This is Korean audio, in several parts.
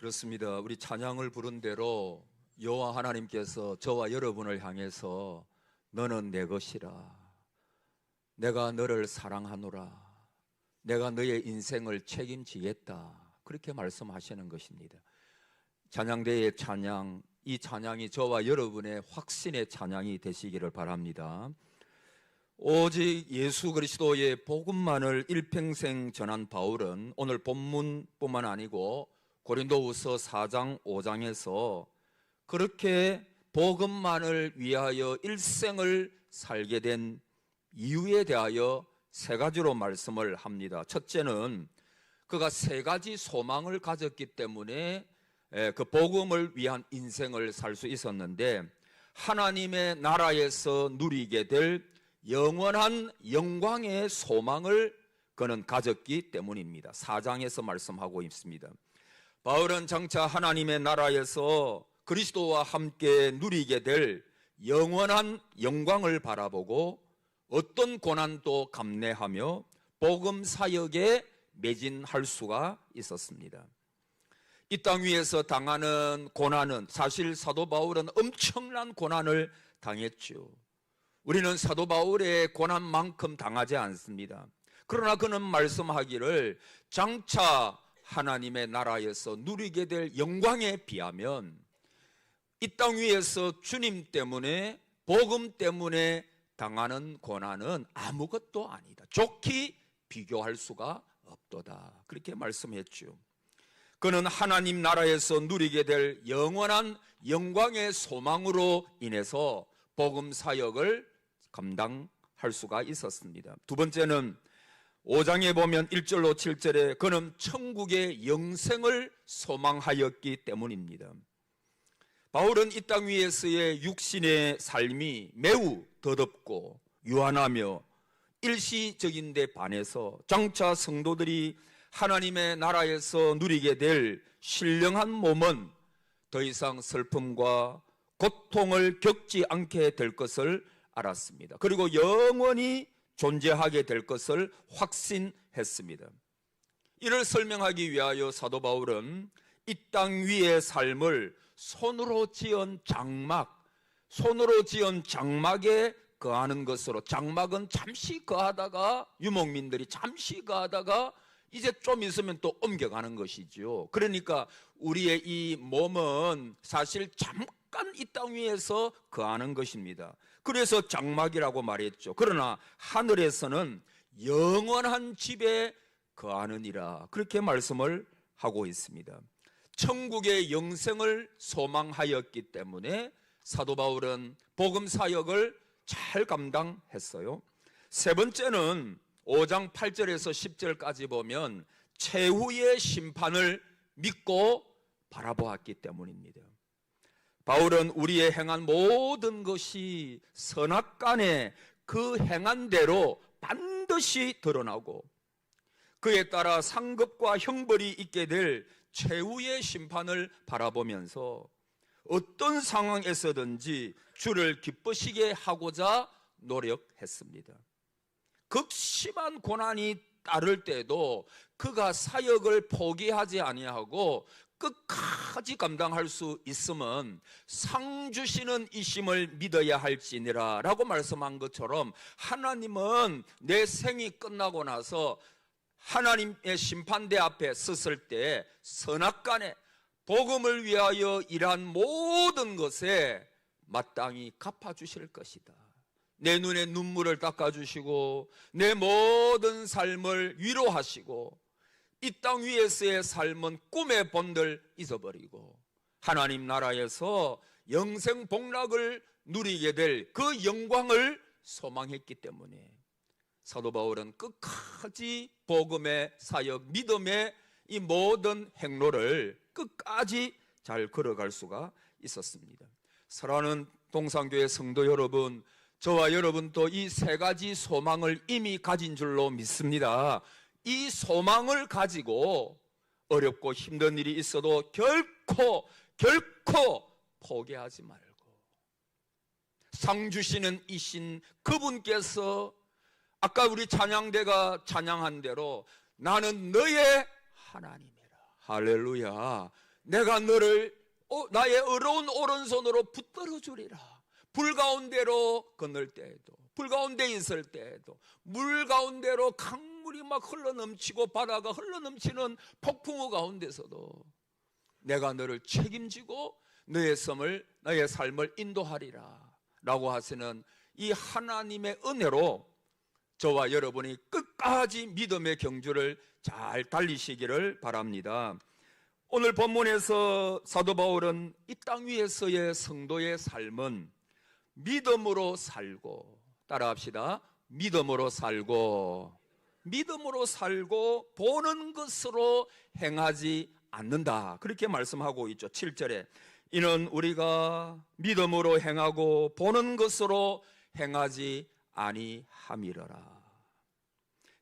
그렇습니다. 우리 찬양을 부른 대로 여호와 하나님께서 저와 여러분을 향해서 너는 내 것이라, 내가 너를 사랑하노라, 내가 너의 인생을 책임지겠다, 그렇게 말씀하시는 것입니다. 찬양대의 찬양, 이 찬양이 저와 여러분의 확신의 찬양이 되시기를 바랍니다. 오직 예수 그리스도의 복음만을 일평생 전한 바울은 오늘 본문뿐만 아니고 고린도후서 4장 5장에서 그렇게 복음만을 위하여 일생을 살게 된 이유에 대하여 세 가지로 말씀을 합니다. 첫째는 그가 세 가지 소망을 가졌기 때문에 그 복음을 위한 인생을 살 수 있었는데, 하나님의 나라에서 누리게 될 영원한 영광의 소망을 그는 가졌기 때문입니다. 4장에서 말씀하고 있습니다. 바울은 장차 하나님의 나라에서 그리스도와 함께 누리게 될 영원한 영광을 바라보고 어떤 고난도 감내하며 복음 사역에 매진할 수가 있었습니다. 이 땅 위에서 당하는 고난은, 사실 사도 바울은 엄청난 고난을 당했죠. 우리는 사도 바울의 고난만큼 당하지 않습니다. 그러나 그는 말씀하기를 장차 하나님의 나라에서 누리게 될 영광에 비하면 이 땅 위에서 주님 때문에, 복음 때문에 당하는 고난은 아무것도 아니다, 좋게 비교할 수가 없도다, 그렇게 말씀했죠. 그는 하나님 나라에서 누리게 될 영원한 영광의 소망으로 인해서 복음 사역을 감당할 수가 있었습니다. 두 번째는 5장에 보면 1절로 7절에 그는 천국의 영생을 소망하였기 때문입니다. 바울은 이 땅 위에서의 육신의 삶이 매우 더덥고 유한하며 일시적인 데 반해서 장차 성도들이 하나님의 나라에서 누리게 될 신령한 몸은 더 이상 슬픔과 고통을 겪지 않게 될 것을 알았습니다. 그리고 영원히 존재하게 될 것을 확신했습니다. 이를 설명하기 위하여 사도 바울은 이 땅 위의 삶을 손으로 지은 장막에 거하는 것으로, 장막은 잠시 거하다가, 유목민들이 잠시 거하다가 이제 좀 있으면 또 옮겨가는 것이죠. 그러니까 우리의 이 몸은 사실 잠깐 이 땅 위에서 거하는 것입니다. 그래서 장막이라고 말했죠. 그러나 하늘에서는 영원한 집에 거하느니라, 그렇게 말씀을 하고 있습니다. 천국의 영생을 소망하였기 때문에 사도 바울은 복음 사역을 잘 감당했어요. 세 번째는 5장 8절에서 10절까지 보면 최후의 심판을 믿고 바라보았기 때문입니다. 바울은 우리의 행한 모든 것이 선악간에 그 행한 대로 반드시 드러나고 그에 따라 상급과 형벌이 있게 될 최후의 심판을 바라보면서 어떤 상황에서든지 주를 기쁘시게 하고자 노력했습니다. 극심한 고난이 따를 때도 그가 사역을 포기하지 아니하고 끝까지 감당할 수 있으면 상 주시는 이심을 믿어야 할지니라 라고 말씀한 것처럼, 하나님은 내 생이 끝나고 나서 하나님의 심판대 앞에 섰을 때 선악간에 복음을 위하여 일한 모든 것에 마땅히 갚아주실 것이다. 내 눈에 눈물을 닦아주시고 내 모든 삶을 위로하시고 이 땅 위에서의 삶은 꿈의 본들 잊어버리고 하나님 나라에서 영생 복락을 누리게 될 그 영광을 소망했기 때문에 사도 바울은 끝까지 복음의 사역, 믿음의 이 모든 행로를 끝까지 잘 걸어갈 수가 있었습니다. 사랑하는 동산교회 성도 여러분, 저와 여러분도 이 세 가지 소망을 이미 가진 줄로 믿습니다. 이 소망을 가지고 어렵고 힘든 일이 있어도 결코 포기하지 말고 상 주시는 이신 그분께서 아까 우리 찬양대가 찬양한 대로 나는 너의 하나님이라, 할렐루야, 내가 너를 나의 의로운 오른손으로 붙들어 주리라. 불 가운데로 건널 때에도, 불 가운데 있을 때에도, 물 가운데로 강물이 막 흘러넘치고 바다가 흘러넘치는 폭풍우 가운데서도 내가 너를 책임지고 너의 삶을 인도하리라 라고 하시는 이 하나님의 은혜로 저와 여러분이 끝까지 믿음의 경주를 잘 달리시기를 바랍니다. 오늘 본문에서 사도 바울은 이 땅 위에서의 성도의 삶은 믿음으로 살고, 따라합시다. 믿음으로 살고 보는 것으로 행하지 않는다, 그렇게 말씀하고 있죠. 7절에 이는 우리가 믿음으로 행하고 보는 것으로 행하지 아니함이러라.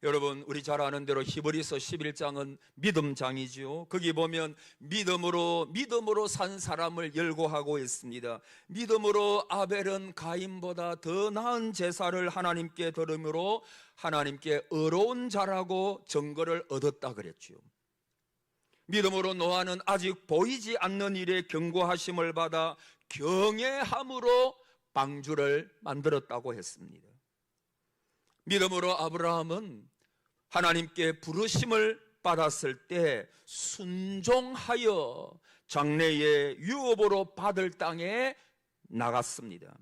여러분, 우리 잘 아는 대로 히브리서 11장은 믿음장이죠. 거기 보면 믿음으로 산 사람을 열거하고 있습니다. 믿음으로 아벨은 가인보다 더 나은 제사를 하나님께 드림으로 하나님께 의로운 자라고 증거를 얻었다 그랬죠. 믿음으로 노아는 아직 보이지 않는 일에 경고하심을 받아 경외함으로 방주를 만들었다고 했습니다. 믿음으로 아브라함은 하나님께 부르심을 받았을 때 순종하여 장래의 유업으로 받을 땅에 나갔습니다.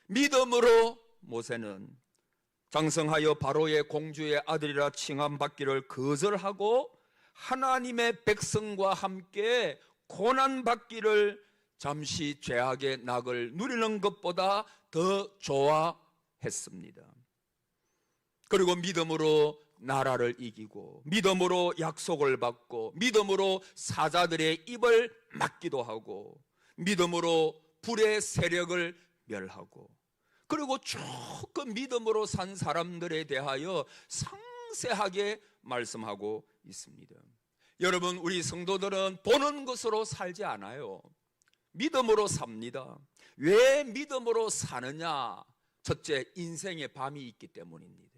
믿음으로 모세는 장성하여 바로의 공주의 아들이라 칭함받기를 거절하고 하나님의 백성과 함께 고난받기를 잠시 죄악의 낙을 누리는 것보다 더 좋아했습니다. 그리고 믿음으로 나라를 이기고, 믿음으로 약속을 받고, 믿음으로 사자들의 입을 막기도 하고, 믿음으로 불의 세력을 멸하고, 그리고 쭉 그 믿음으로 산 사람들에 대하여 상세하게 말씀하고 있습니다. 여러분, 우리 성도들은 보는 것으로 살지 않아요. 믿음으로 삽니다. 왜 믿음으로 사느냐? 첫째, 인생의 밤이 있기 때문입니다.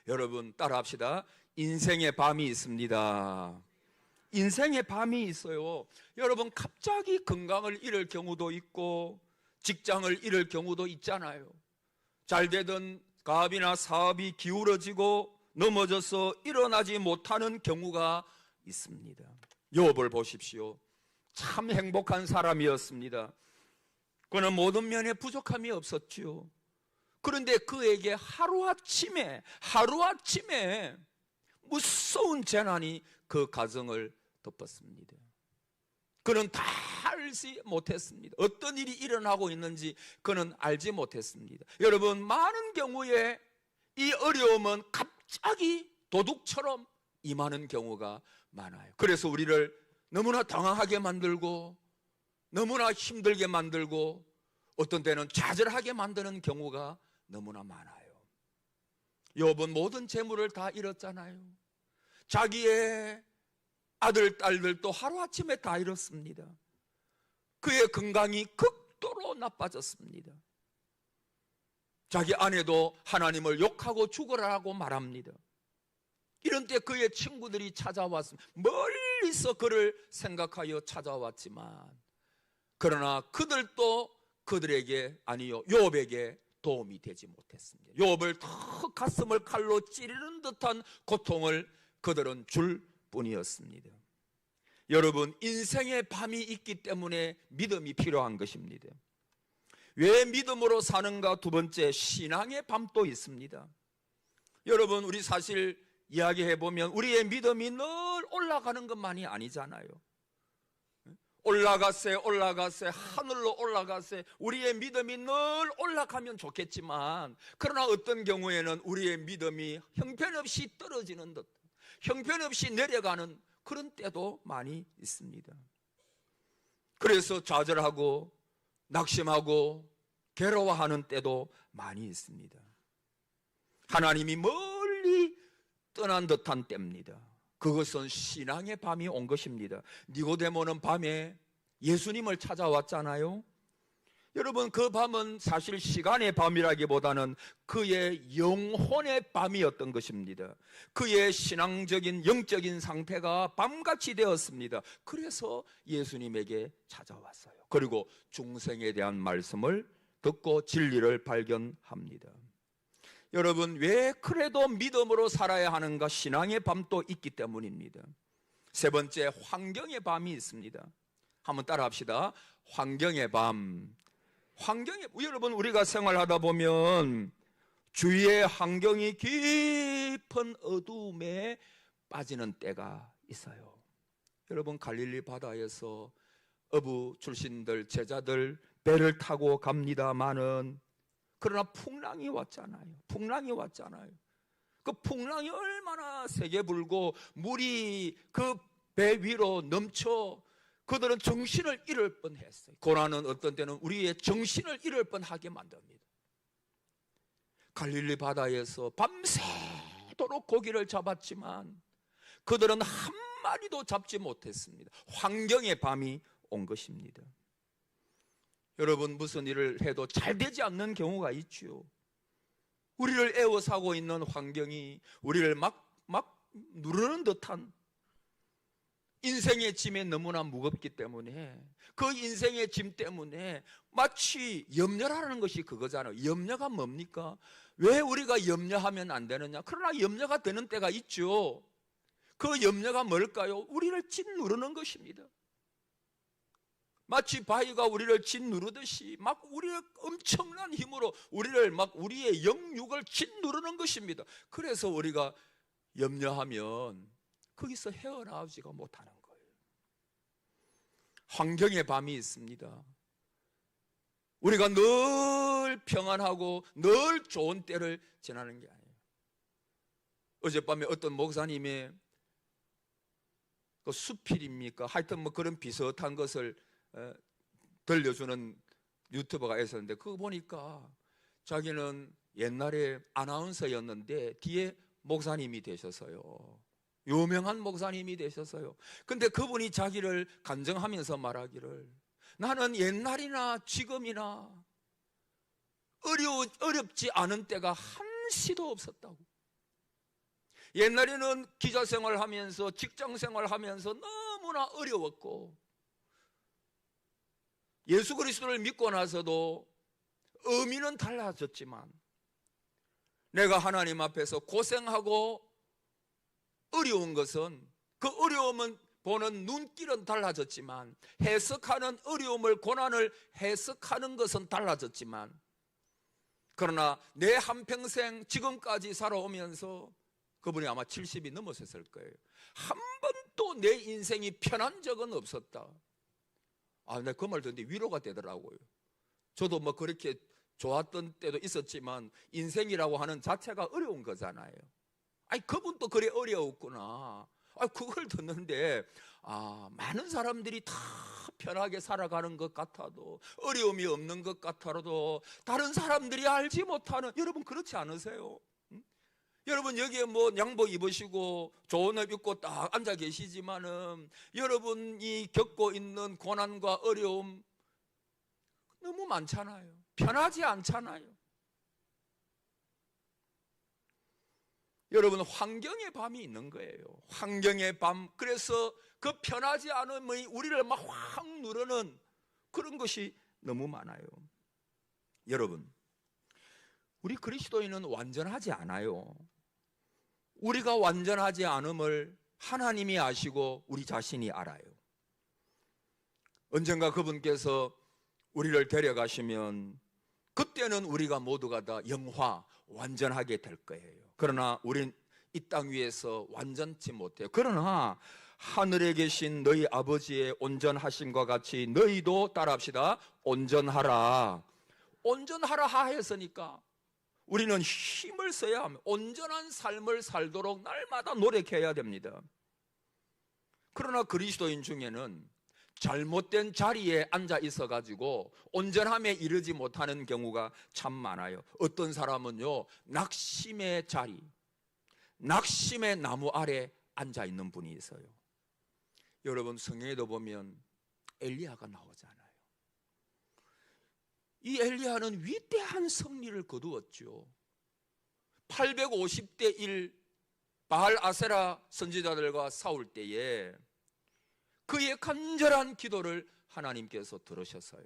여러분, 따라합시다. 인생의 밤이 있습니다. 인생의 밤이 있어요. 여러분, 갑자기 건강을 잃을 경우도 있고 직장을 잃을 경우도 있잖아요. 잘 되던 가업이나 사업이 기울어지고 넘어져서 일어나지 못하는 경우가 있습니다. 욥을 보십시오. 참 행복한 사람이었습니다. 그는 모든 면에 부족함이 없었지요. 그런데 그에게 하루아침에 무서운 재난이 그 가정을 덮었습니다. 그는 다 알지 못했습니다. 어떤 일이 일어나고 있는지 그는 알지 못했습니다. 여러분, 많은 경우에 이 어려움은 갑자기 도둑처럼 임하는 경우가 많아요. 그래서 우리를 너무나 당황하게 만들고, 너무나 힘들게 만들고, 어떤 때는 좌절하게 만드는 경우가 너무나 많아요. 욥은 모든 재물을 다 잃었잖아요. 자기의 아들, 딸들도 하루아침에 다 잃었습니다. 그의 건강이 극도로 나빠졌습니다. 자기 아내도 하나님을 욕하고 죽으라고 말합니다. 이런 때 그의 친구들이 찾아왔습니다. 멀리서 그를 생각하여 찾아왔지만, 그러나 그들도 그들에게, 아니요, 욥에게 도움이 되지 못했습니다. 욥을 더 가슴을 칼로 찌르는 듯한 고통을 그들은 줄 뿐이었습니다. 여러분, 인생의 밤이 있기 때문에 믿음이 필요한 것입니다. 왜 믿음으로 사는가? 두 번째, 신앙의 밤도 있습니다. 여러분, 우리 사실 이야기해보면 우리의 믿음이 늘 올라가는 것만이 아니잖아요. 올라가세 하늘로 가세 우리의 믿음이 늘 올라가면 좋겠지만, 그러나 어떤 경우에는 우리의 믿음이 형편없이 떨어지는 듯, 형편없이 내려가는 그런 때도 많이 있습니다. 그래서 좌절하고 낙심하고 괴로워하는 때도 많이 있습니다. 하나님이 멀리 떠난 듯한 때입니다. 그것은 신앙의 밤이 온 것입니다. 니고데모는 밤에 예수님을 찾아왔잖아요. 여러분, 그 밤은 사실 시간의 밤이라기보다는 그의 영혼의 밤이었던 것입니다. 그의 신앙적인 영적인 상태가 밤같이 되었습니다. 그래서 예수님에게 찾아왔어요. 그리고 중생에 대한 말씀을 듣고 진리를 발견합니다. 여러분, 왜 그래도 믿음으로 살아야 하는가? 신앙의 밤도 있기 때문입니다. 세 번째, 환경의 밤이 있습니다. 한번 따라 합시다. 환경의 밤. 여러분, 우리가 생활하다 보면 주위의 환경이 깊은 어두움에 빠지는 때가 있어요. 여러분, 갈릴리 바다에서 어부 출신들, 제자들 배를 타고 갑니다마는, 그러나 풍랑이 왔잖아요. 그 풍랑이 얼마나 세게 불고 물이 그 배 위로 넘쳐 그들은 정신을 잃을 뻔했어요. 고난은 어떤 때는 우리의 정신을 잃을 뻔하게 만듭니다. 갈릴리 바다에서 밤새도록 고기를 잡았지만 그들은 한 마리도 잡지 못했습니다. 환경의 밤이 온 것입니다. 여러분, 무슨 일을 해도 잘 되지 않는 경우가 있죠. 우리를 애워싸고 있는 환경이 우리를 막 누르는 듯한 인생의 짐이 너무나 무겁기 때문에, 그 인생의 짐 때문에 마치 염려라는 것이 그거잖아요. 염려가 뭡니까? 왜 우리가 염려하면 안 되느냐? 그러나 염려가 되는 때가 있죠. 그 염려가 뭘까요? 우리를 짓누르는 것입니다. 마치 바위가 우리를 짓누르듯이 막 우리의 엄청난 힘으로 우리의 영육을 짓누르는 것입니다. 그래서 우리가 염려하면 거기서 헤어나오지가 못하는 거예요. 환경의 밤이 있습니다. 우리가 늘 평안하고 늘 좋은 때를 지나는 게 아니에요. 어젯밤에 어떤 목사님의 그 수필입니까? 하여튼 뭐 그런 비슷한 것을 들려주는 유튜버가 있었는데, 그거 보니까 자기는 옛날에 아나운서였는데 뒤에 목사님이 되셨어요. 유명한 목사님이 되셨어요. 근데 그분이 자기를 간증하면서 말하기를, 나는 옛날이나 지금이나 어렵지 않은 때가 한시도 없었다고. 옛날에는 기자 생활하면서 직장 생활하면서 너무나 어려웠고, 예수 그리스도를 믿고 나서도 의미는 달라졌지만, 내가 하나님 앞에서 고생하고 어려운 것은, 그 어려움은 보는 눈길은 달라졌지만, 해석하는 어려움을, 고난을 해석하는 것은 달라졌지만, 그러나 내 한평생 지금까지 살아오면서, 그분이 아마 70이 넘었을 거예요, 한 번도 내 인생이 편한 적은 없었다. 내가 그 말 듣는데 위로가 되더라고요. 저도 뭐 그렇게 좋았던 때도 있었지만 인생이라고 하는 자체가 어려운 거잖아요. 그분도 그래 어려웠구나. 그걸 듣는데, 많은 사람들이 다 편하게 살아가는 것 같아도, 어려움이 없는 것 같아도, 다른 사람들이 알지 못하는, 여러분 그렇지 않으세요? 여러분 여기에 뭐 양복 입으시고 좋은 옷 입고 딱 앉아 계시지만은, 여러분이 겪고 있는 고난과 어려움 너무 많잖아요. 편하지 않잖아요. 여러분, 환경의 밤이 있는 거예요. 환경의 밤. 그래서 그 편하지 않음이 우리를 막 확 누르는 그런 것이 너무 많아요. 여러분, 우리 그리스도인은 완전하지 않아요. 우리가 완전하지 않음을 하나님이 아시고 우리 자신이 알아요. 언젠가 그분께서 우리를 데려가시면 그때는 우리가 모두가 다 영화, 완전하게 될 거예요. 그러나 우린 이 땅 위에서 완전치 못해요. 그러나 하늘에 계신 너희 아버지의 온전하심과 같이 너희도, 따라합시다, 온전하라. 온전하라 하였으니까 우리는 힘을 써야 합니다. 온전한 삶을 살도록 날마다 노력해야 됩니다. 그러나 그리스도인 중에는 잘못된 자리에 앉아 있어가지고 온전함에 이르지 못하는 경우가 참 많아요. 어떤 사람은요, 낙심의 자리, 낙심의 나무 아래 앉아 있는 분이 있어요. 여러분, 성경에도 보면 엘리야가 나오잖아요. 이 엘리야는 위대한 승리를 거두었죠. 850대 1 바알 아세라 선지자들과 싸울 때에 그의 간절한 기도를 하나님께서 들으셨어요.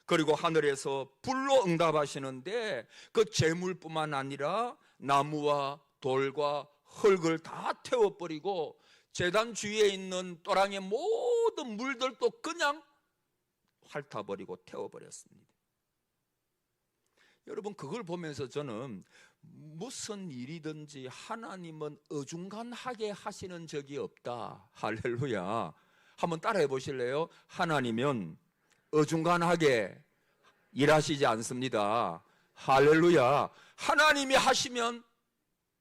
그리고 하늘에서 불로 응답하시는데 그 재물뿐만 아니라 나무와 돌과 흙을 다 태워버리고 제단 주위에 있는 또랑의 모든 물들도 그냥 핥아버리고 태워버렸습니다. 여러분, 그걸 보면서 저는 무슨 일이든지 하나님은 어중간하게 하시는 적이 없다. 할렐루야. 한번 따라해 보실래요? 하나님은 어중간하게 일하시지 않습니다. 할렐루야. 하나님이 하시면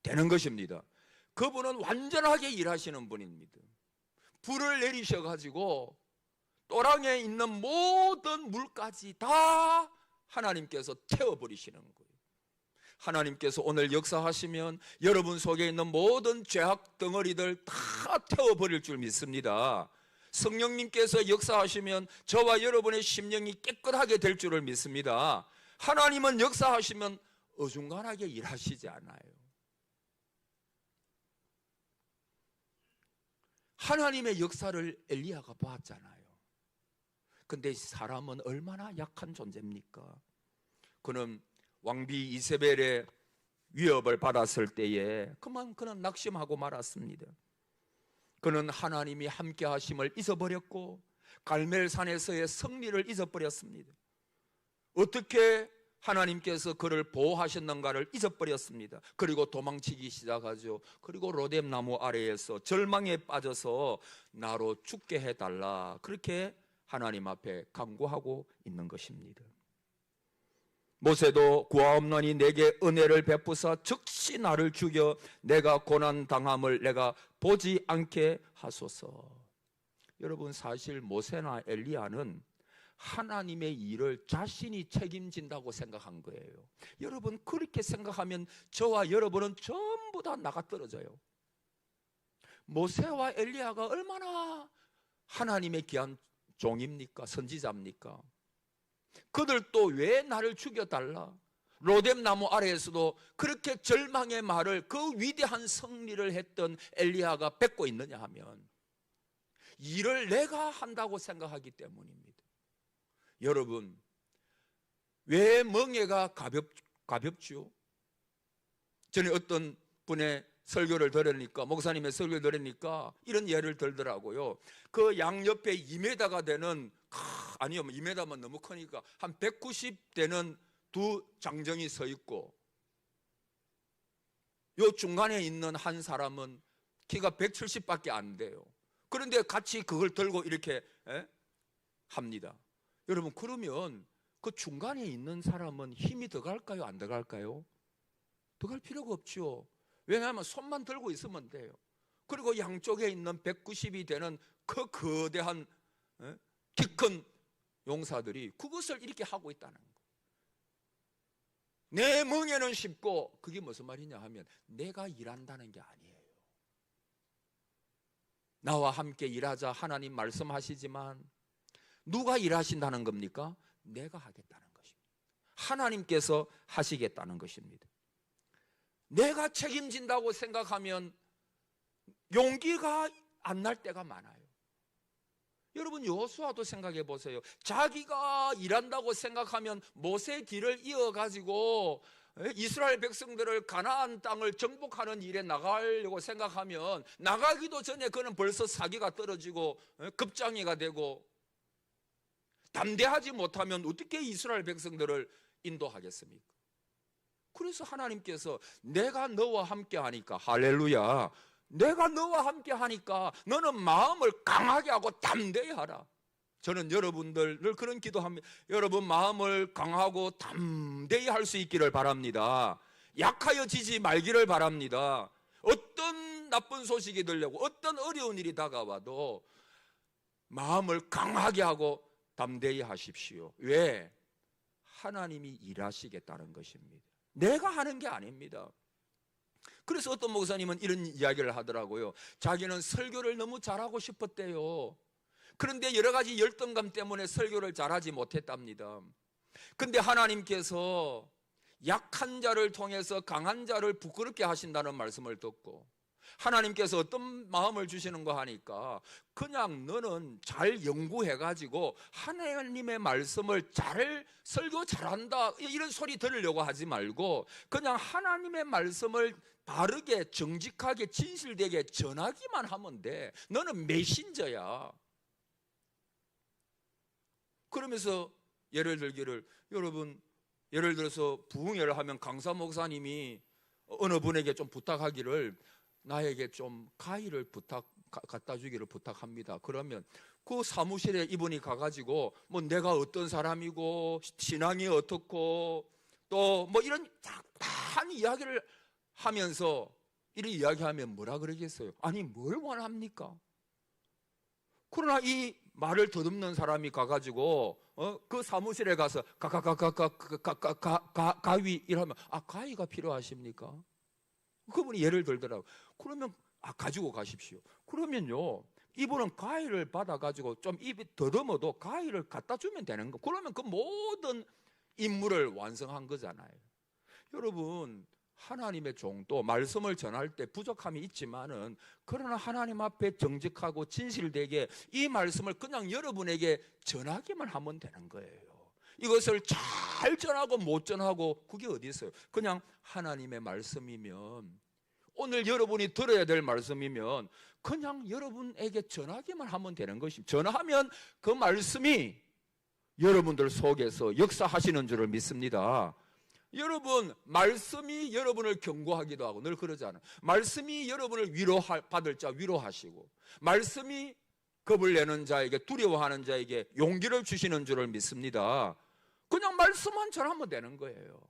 되는 것입니다. 그분은 완전하게 일하시는 분입니다. 불을 내리셔가지고 또랑에 있는 모든 물까지 다 하나님께서 태워버리시는 거예요. 하나님께서 오늘 역사하시면 여러분 속에 있는 모든 죄악 덩어리들 다 태워버릴 줄 믿습니다. 성령님께서 역사하시면 저와 여러분의 심령이 깨끗하게 될 줄을 믿습니다. 하나님은 역사하시면 어중간하게 일하시지 않아요. 하나님의 역사를 엘리야가 보았잖아요. 근데 사람은 얼마나 약한 존재입니까? 그는 왕비 이세벨의 위협을 받았을 때에 그만 그는 낙심하고 말았습니다. 그는 하나님이 함께 하심을 잊어버렸고 갈멜산에서의 승리를 잊어버렸습니다. 어떻게 하나님께서 그를 보호하셨는가를 잊어버렸습니다. 그리고 도망치기 시작하죠. 그리고 로뎀 나무 아래에서 절망에 빠져서 나로 죽게 해달라, 그렇게 하나님 앞에 간구하고 있는 것입니다. 모세도 구하옵노니 내게 은혜를 베푸사 즉시 나를 죽여 내가 고난 당함을 내가 보지 않게 하소서. 여러분, 사실 모세나 엘리야는 하나님의 일을 자신이 책임진다고 생각한 거예요. 여러분, 그렇게 생각하면 저와 여러분은 전부 다 나가 떨어져요. 모세와 엘리야가 얼마나 하나님의 귀한 종입니까? 선지자입니까? 그들도 왜 나를 죽여달라? 로뎀 나무 아래에서도 그렇게 절망의 말을, 그 위대한 승리를 했던 엘리야가 뱉고 있느냐 하면 일을 내가 한다고 생각하기 때문입니다. 여러분, 왜 멍에가 가볍죠? 전에 어떤 분의 설교를 들으니까, 목사님의 설교를 들으니까 이런 예를 들더라고요. 그 양옆에 2m가 되는, 아니요 2m면 너무 크니까 한 190 되는 두 장정이 서 있고 요 중간에 있는 한 사람은 키가 170밖에 안 돼요. 그런데 같이 그걸 들고 이렇게 합니다. 여러분, 그러면 그 중간에 있는 사람은 힘이 더 갈까요? 안 더 갈까요? 더 갈 필요가 없죠. 왜냐하면 손만 들고 있으면 돼요. 그리고 양쪽에 있는 190이 되는 그 거대한 키 큰 용사들이 그것을 이렇게 하고 있다는 거예요. 내 멍에는 쉽고, 그게 무슨 말이냐 하면 내가 일한다는 게 아니에요. 나와 함께 일하자 하나님 말씀하시지만 누가 일하신다는 겁니까? 내가 하겠다는 것입니다. 하나님께서 하시겠다는 것입니다. 내가 책임진다고 생각하면 용기가 안 날 때가 많아요. 여러분, 여호수아도 생각해 보세요. 자기가 일한다고 생각하면 모세 뒤를 이어가지고 이스라엘 백성들을 가나안 땅을 정복하는 일에 나가려고 생각하면 나가기도 전에 그는 벌써 사기가 떨어지고 급장이가 되고, 담대하지 못하면 어떻게 이스라엘 백성들을 인도하겠습니까? 그래서 하나님께서 내가 너와 함께 하니까, 할렐루야, 내가 너와 함께 하니까 너는 마음을 강하게 하고 담대히 하라. 저는 여러분들 늘 그런 기도합니다. 여러분 마음을 강하고 담대히 할 수 있기를 바랍니다. 약하여지지 말기를 바랍니다. 어떤 나쁜 소식이 들려고, 어떤 어려운 일이 다가와도 마음을 강하게 하고 담대히 하십시오. 왜? 하나님이 일하시겠다는 것입니다. 내가 하는 게 아닙니다. 그래서 어떤 목사님은 이런 이야기를 하더라고요. 자기는 설교를 너무 잘하고 싶었대요. 그런데 여러 가지 열등감 때문에 설교를 잘하지 못했답니다. 근데 하나님께서 약한 자를 통해서 강한 자를 부끄럽게 하신다는 말씀을 듣고 하나님께서 어떤 마음을 주시는 거 하니까 그냥 너는 잘 연구해가지고 하나님의 말씀을 잘 설교 잘한다 이런 소리 들으려고 하지 말고 그냥 하나님의 말씀을 바르게 정직하게 진실되게 전하기만 하면 돼. 너는 메신저야. 그러면서 예를 들기를 여러분 예를 들어서 부흥회를 하면 강사 목사님이 어느 분에게 좀 부탁하기를 나에게 좀 가위를 갖다 주기를 부탁합니다. 그러면 그 사무실에 이분이 가가지고 뭐 내가 어떤 사람이고 신앙이 어떻고 또 뭐 이런 다 이야기를 하면서 이런 이야기하면 뭐라 그러겠어요? 아니 뭘 원합니까? 그러나 이 말을 더듬는 사람이 가가지고 그 사무실에 가서 가위 이러면 가위가 필요하십니까? 그분이 예를 들더라고. 그러면 가지고 가십시오. 그러면요 이분은 가위를 받아가지고 좀 입이 더듬어도 가위를 갖다 주면 되는 거. 그러면 그 모든 임무를 완성한 거잖아요. 여러분 하나님의 종도 말씀을 전할 때 부족함이 있지만은 그러나 하나님 앞에 정직하고 진실되게 이 말씀을 그냥 여러분에게 전하기만 하면 되는 거예요. 이것을 잘 전하고 못 전하고 그게 어디 있어요? 그냥 하나님의 말씀이면 오늘 여러분이 들어야 될 말씀이면 그냥 여러분에게 전하기만 하면 되는 것입니다. 전하면 그 말씀이 여러분들 속에서 역사하시는 줄을 믿습니다. 여러분 말씀이 여러분을 경고하기도 하고 늘 그러잖아요. 말씀이 여러분을 위로받을 자 위로하시고 말씀이 겁을 내는 자에게 두려워하는 자에게 용기를 주시는 줄을 믿습니다. 그냥 말씀만 전하면 되는 거예요.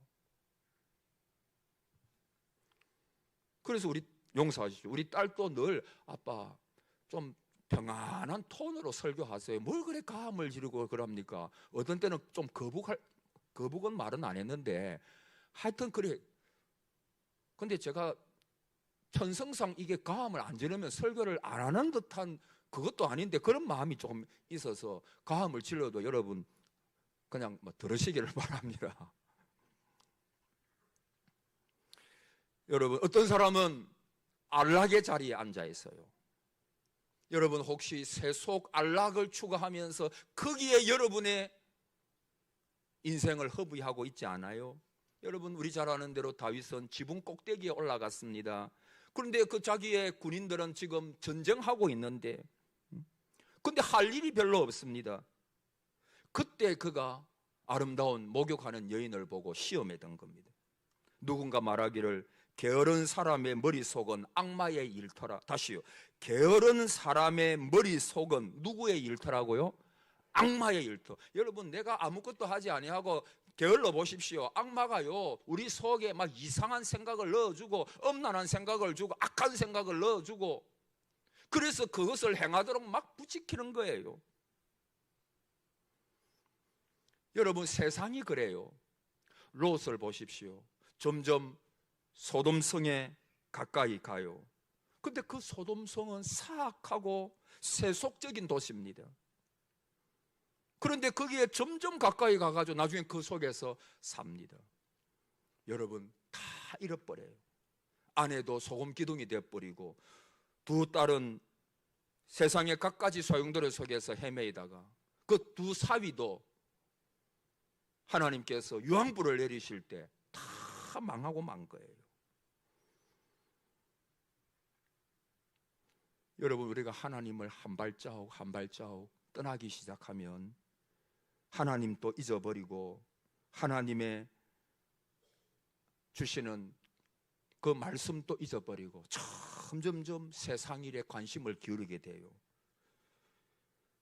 그래서 우리 용서하시죠. 우리 딸도 늘 아빠 좀 평안한 톤으로 설교하세요. 뭘 그래 가함을 지르고 그럽니까? 어떤 때는 좀 거북은 말은 안 했는데 하여튼 그래. 근데 제가 천성상 이게 가함을 안 지르면 설교를 안 하는 듯한 그것도 아닌데 그런 마음이 조금 있어서 가함을 질러도 여러분 그냥 뭐 들으시기를 바랍니다. 여러분 어떤 사람은 안락의 자리에 앉아 있어요. 여러분 혹시 세속 안락을 추구하면서 거기에 여러분의 인생을 허비하고 있지 않아요? 여러분 우리 잘 아는 대로 다윗은 지붕 꼭대기에 올라갔습니다. 그런데 그 자기의 군인들은 지금 전쟁하고 있는데 근데 할 일이 별로 없습니다. 그때 그가 아름다운 목욕하는 여인을 보고 시험에 든 겁니다. 누군가 말하기를 게으른 사람의 머릿속은 악마의 일터라. 다시요. 게으른 사람의 머릿속은 누구의 일터라고요? 악마의 일터. 여러분 내가 아무것도 하지 아니하고 게을러 보십시오. 악마가요 우리 속에 막 이상한 생각을 넣어주고 엄난한 생각을 주고 악한 생각을 넣어주고 그래서 그것을 행하도록 막 부추기는 거예요. 여러분 세상이 그래요. 롯을 보십시오. 점점 소돔성에 가까이 가요. 근데 그 소돔성은 사악하고 세속적인 도시입니다. 그런데 거기에 점점 가까이 가가지고 나중에 그 속에서 삽니다. 여러분 다 잃어버려요. 아내도 소금 기둥이 되어버리고 두 딸은 세상의 갖가지 소용돌이 속에서 헤매이다가 그 두 사위도 하나님께서 유황불을 내리실 때 다 망하고 만 거예요. 여러분 우리가 하나님을 한 발자국 한 발자국 떠나기 시작하면 하나님 또 잊어버리고 하나님의 주시는 그 말씀도 잊어버리고 점점 세상 일에 관심을 기울이게 돼요.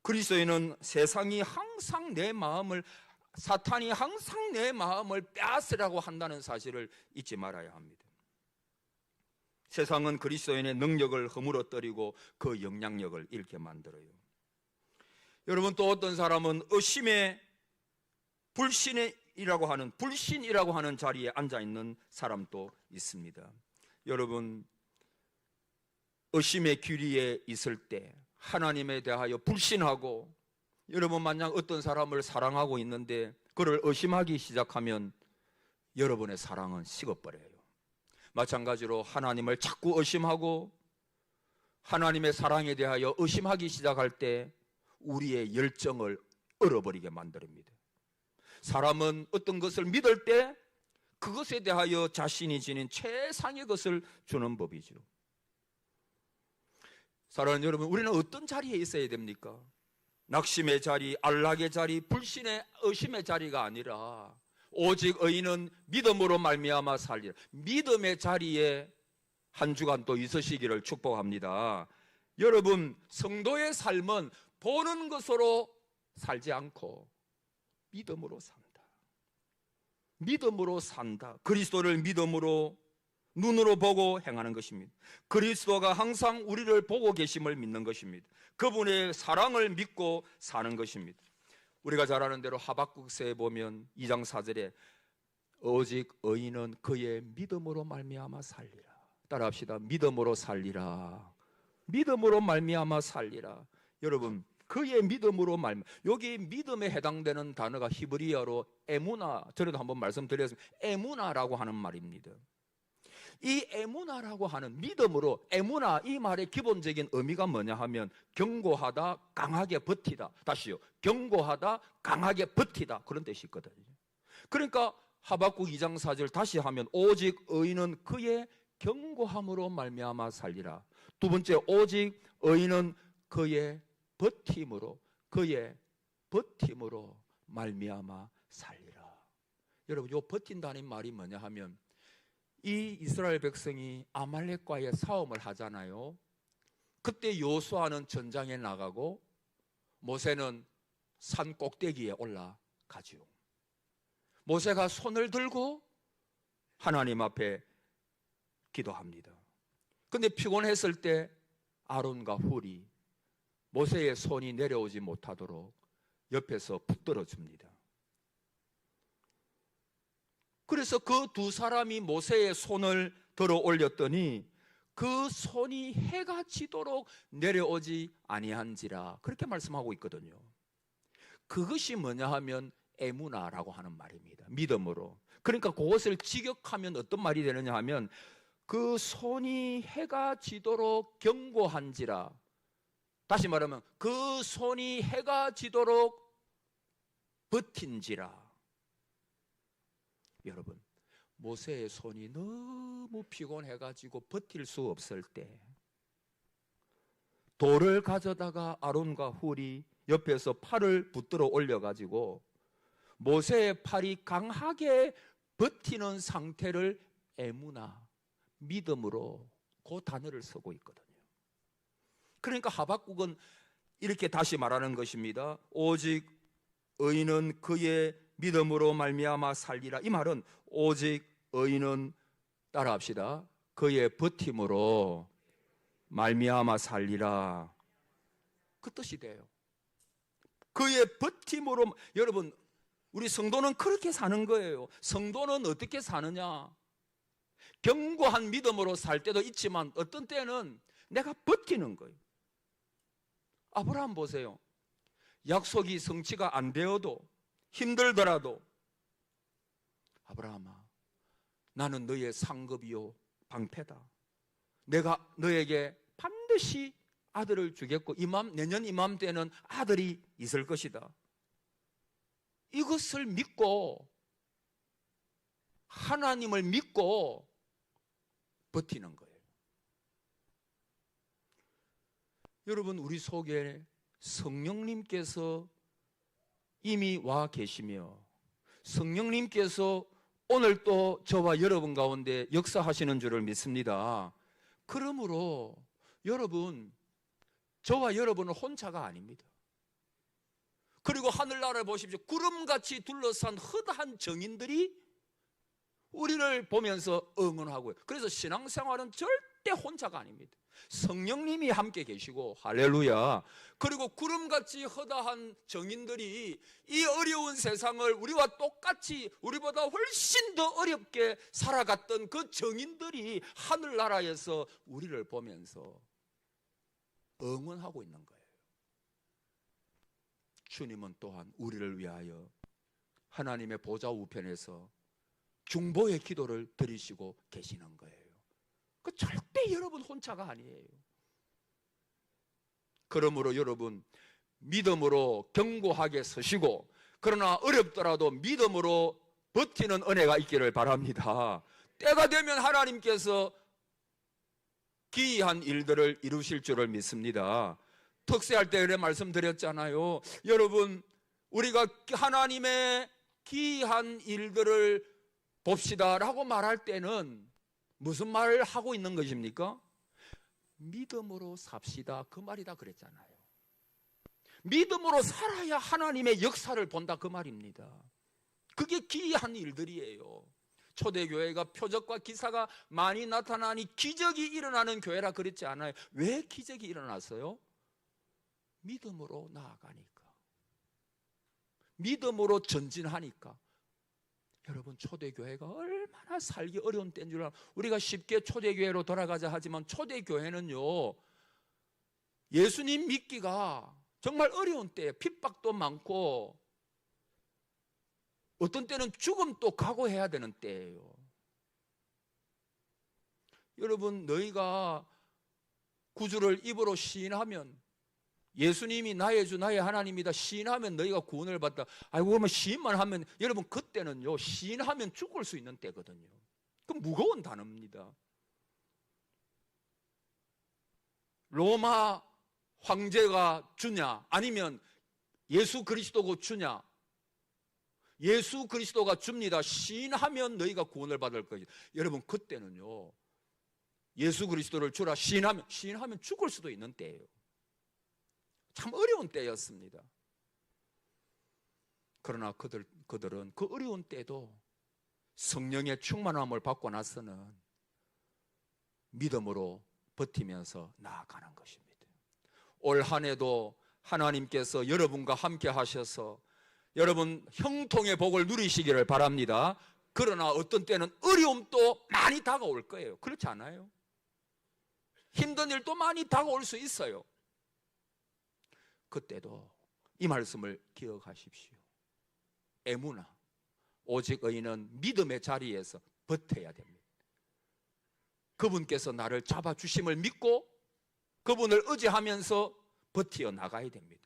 그리스도인은 세상이 항상 내 마음을 사탄이 항상 내 마음을 빼앗으라고 한다는 사실을 잊지 말아야 합니다. 세상은 그리스도인의 능력을 허물어뜨리고 그 영향력을 잃게 만들어요. 여러분 또 어떤 사람은 의심의 불신이라고 하는 자리에 앉아 있는 사람도 있습니다. 여러분 의심의 귀리에 있을 때 하나님에 대하여 불신하고 여러분 만약 어떤 사람을 사랑하고 있는데 그를 의심하기 시작하면 여러분의 사랑은 식어버려요. 마찬가지로 하나님을 자꾸 의심하고 하나님의 사랑에 대하여 의심하기 시작할 때 우리의 열정을 얼어버리게 만듭니다. 사람은 어떤 것을 믿을 때 그것에 대하여 자신이 지닌 최상의 것을 주는 법이죠. 사랑하는 여러분, 우리는 어떤 자리에 있어야 됩니까? 낙심의 자리, 안락의 자리, 불신의 의심의 자리가 아니라 오직 의인은 믿음으로 말미암아 살리라. 믿음의 자리에 한 주간 또 있으시기를 축복합니다. 여러분, 성도의 삶은 보는 것으로 살지 않고 믿음으로 산다. 믿음으로 산다. 그리스도를 믿음으로 눈으로 보고 행하는 것입니다. 그리스도가 항상 우리를 보고 계심을 믿는 것입니다. 그분의 사랑을 믿고 사는 것입니다. 우리가 잘 아는 대로 하박국서에 보면 2장 4절에 오직 의인은 그의 믿음으로 말미암아 살리라. 따라합시다. 믿음으로 살리라. 믿음으로 말미암아 살리라. 여러분, 그의 믿음으로 여기 믿음에 해당되는 단어가 히브리어로 에무나, 전에도 한번 말씀드렸습니다. 에무나라고 하는 말입니다. 이 에무나라고 하는 믿음으로, 에무나 이 말의 기본적인 의미가 뭐냐 하면 견고하다, 강하게 버티다. 다시요, 견고하다, 강하게 버티다, 그런 뜻이 있거든요. 그러니까 하박국 2장 4절 다시 하면 오직 의인은 그의 견고함으로 말미암아 살리라. 두 번째, 오직 의인은 그의 버팀으로, 그의 버팀으로 말미암아 살리라. 여러분, 요 버틴다는 말이 뭐냐 하면 이 이스라엘 백성이 아말렉과의 싸움을 하잖아요. 그때 여호수아는 전장에 나가고 모세는 산 꼭대기에 올라가죠. 모세가 손을 들고 하나님 앞에 기도합니다. 근데 피곤했을 때 아론과 훌이 모세의 손이 내려오지 못하도록 옆에서 붙들어 줍니다. 그래서 그 두 사람이 모세의 손을 들어 올렸더니 그 손이 해가 지도록 내려오지 아니한지라, 그렇게 말씀하고 있거든요. 그것이 뭐냐 하면 에무나라고 하는 말입니다. 믿음으로. 그러니까 그것을 직역하면 어떤 말이 되느냐 하면 그 손이 해가 지도록 견고한지라. 다시 말하면 그 손이 해가 지도록 버틴지라. 여러분, 모세의 손이 너무 피곤해가지고 버틸 수 없을 때 돌을 가져다가 아론과 훌이 옆에서 팔을 붙들어 올려가지고 모세의 팔이 강하게 버티는 상태를 에무나, 믿음으로 그 단어를 쓰고 있거든요. 그러니까 하박국은 이렇게 다시 말하는 것입니다. 오직 의인은 그의 믿음으로 말미암아 살리라. 이 말은 오직 의인은, 따라합시다, 그의 버팀으로 말미암아 살리라, 그 뜻이 돼요. 그의 버팀으로. 여러분, 우리 성도는 그렇게 사는 거예요. 성도는 어떻게 사느냐? 견고한 믿음으로 살 때도 있지만 어떤 때는 내가 버티는 거예요. 아브라함 보세요. 약속이 성취가 안 되어도, 힘들더라도 아브라함아, 나는 너의 상급이요 방패다. 내가 너에게 반드시 아들을 주겠고 내년 이맘때는 아들이 있을 것이다. 이것을 믿고, 하나님을 믿고 버티는 거예요. 여러분, 우리 속에 성령님께서 이미 와 계시며 성령님께서 오늘 또 저와 여러분 가운데 역사하시는 줄을 믿습니다. 그러므로 여러분, 저와 여러분은 혼자가 아닙니다. 그리고 하늘나라를 보십시오. 구름같이 둘러싼 허다한 정인들이 우리를 보면서 응원하고요. 그래서 신앙생활은 절대 혼자가 아닙니다. 성령님이 함께 계시고, 할렐루야. 그리고 구름같이 허다한 정인들이 이 어려운 세상을 우리와 똑같이, 우리보다 훨씬 더 어렵게 살아갔던 그 정인들이 하늘나라에서 우리를 보면서 응원하고 있는 거예요. 주님은 또한 우리를 위하여 하나님의 보좌 우편에서 중보의 기도를 드리시고 계시는 거예요. 그 절대 여러분 혼자가 아니에요. 그러므로 여러분 믿음으로 견고하게 서시고, 그러나 어렵더라도 믿음으로 버티는 은혜가 있기를 바랍니다. 때가 되면 하나님께서 기이한 일들을 이루실 줄을 믿습니다. 특세할 때 그래 말씀드렸잖아요. 여러분, 우리가 하나님의 기이한 일들을 봅시다 라고 말할 때는 무슨 말을 하고 있는 것입니까? 믿음으로 삽시다, 그 말이다 그랬잖아요. 믿음으로 살아야 하나님의 역사를 본다, 그 말입니다. 그게 기이한 일들이에요. 초대교회가 표적과 기사가 많이 나타나니 기적이 일어나는 교회라 그랬지 않아요. 왜 기적이 일어났어요? 믿음으로 나아가니까, 믿음으로 전진하니까. 여러분, 초대교회가 얼마나 살기 어려운 때인 줄 알아요. 우리가 쉽게 초대교회로 돌아가자 하지만 초대교회는요, 예수님 믿기가 정말 어려운 때에 핍박도 많고 어떤 때는 죽음도 각오해야 되는 때예요. 여러분, 너희가 구주를 입으로 시인하면, 예수님이 나의 주 나의 하나님이다 시인하면 너희가 구원을 받다. 아이고, 그러면 시인만 하면, 여러분 그때는요 시인하면 죽을 수 있는 때거든요. 그 무거운 단어입니다. 로마 황제가 주냐 아니면 예수 그리스도가 주냐? 예수 그리스도가 줍니다. 시인하면 너희가 구원을 받을 거예요. 여러분, 그때는요 예수 그리스도를 주라 시인하면 죽을 수도 있는 때예요. 참 어려운 때였습니다. 그러나 그들은 그 어려운 때도 성령의 충만함을 받고 나서는 믿음으로 버티면서 나아가는 것입니다. 올 한 해도 하나님께서 여러분과 함께 하셔서 여러분 형통의 복을 누리시기를 바랍니다. 그러나 어떤 때는 어려움도 많이 다가올 거예요. 그렇지 않아요? 힘든 일도 많이 다가올 수 있어요. 그때도 이 말씀을 기억하십시오. 에무나, 오직 의인은 믿음의 자리에서 버텨야 됩니다. 그분께서 나를 잡아주심을 믿고 그분을 의지하면서 버티어 나가야 됩니다.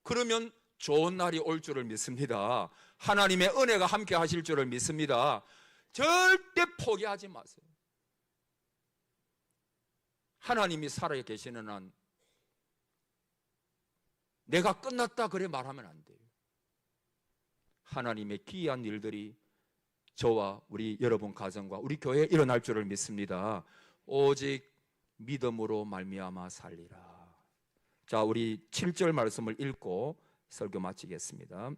그러면 좋은 날이 올 줄을 믿습니다. 하나님의 은혜가 함께 하실 줄을 믿습니다. 절대 포기하지 마세요. 하나님이 살아 계시는 한 내가 끝났다 그래 말하면 안 돼요. 하나님의 기이한 일들이 저와 우리 여러분 가정과 우리 교회에 일어날 줄을 믿습니다. 오직 믿음으로 말미암아 살리라. 자, 우리 7절 말씀을 읽고 설교 마치겠습니다.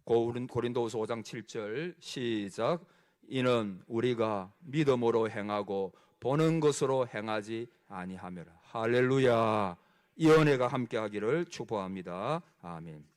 고린도후서 5장 7절 시작. 이는 우리가 믿음으로 행하고 보는 것으로 행하지 아니하며라. 할렐루야. 이 은혜가 함께 하기를 축복합니다. 아멘.